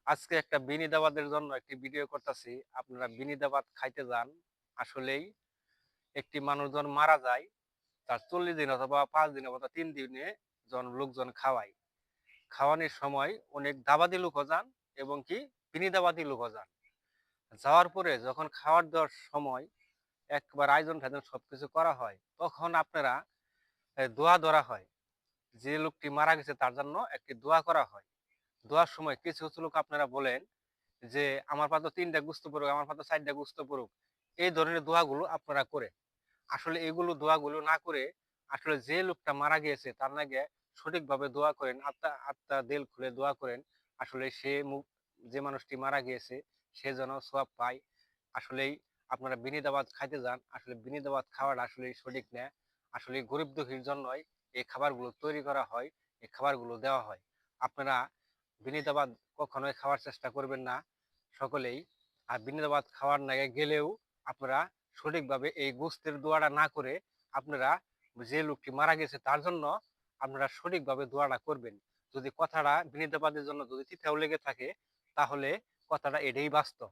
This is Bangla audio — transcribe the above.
আজকে একটা বিনি দাবাতের জন্য একটি ভিডিও করতেছি। আপনারা বিনি দাবাত খাইতে যান। আসলেই একটি মানুষজন মারা যায়, তার ৪০ দিন অথবা ৫ দিন অথবা ৩ দিনে লোকজন খাওয়ায়। খাওয়ানোর সময় অনেক দাবাতি লোকও যান এবং কি বিনি দাবাতি লোকও যান। যাওয়ার পরে যখন খাওয়ার দেওয়ার সময় একবার আয়োজন-টায়োজন সবকিছু করা হয়, তখন আপনারা দোয়া ধরা হয়। যে লোকটি মারা গেছে তার জন্য একটি দোয়া করা হয়। দোয়ার সময় কিছু, কিছু লোক আপনারা বলেন যে, "আমার পাতে ৩ টা গোস্ত পড়ুক, আমার পাতে ৪ টা গোস্ত পড়ুক।" এই ধরনের দোয়াগুলো আপনারা করেন। আসলে এগুলো দোয়াগুলো না করে আসলে যে লোকটা মারা গিয়েছে তার নাগে সঠিকভাবে দোয়া করেন, আত্মার দিল খুলে দোয়া করেন। আসলে যে মানুষটি মারা গিয়েছে সে যেন সওয়াব পায়। আসলেই আপনারা বিনি দাওয়াত খাইতে যান। আসলে বিনি দাওয়াত খাওয়াটা আসলেই সঠিক না। আসলে গরিব দুঃখীর জন্যই এই খাবারগুলো তৈরি করা হয়, এই খাবারগুলো দেওয়া হয়। আপনারা বিনি দাওয়াত কখনোই খাওয়ার চেষ্টা করবেন না সকলেই। আর বিনি দাওয়াত খাওয়ার নাগে গেলেও আপনারা সঠিকভাবে এই গোস্তের দোয়াটা না করে আপনারা যে লোকটি মারা গেছে তার জন্য আপনারা সঠিকভাবে দোয়াটা করবেন। যদি কথাটা বিনি দাওয়াতের জন্য যদি তিতাও লেগে থাকে তাহলে কথাটা এটাই বাস্তব।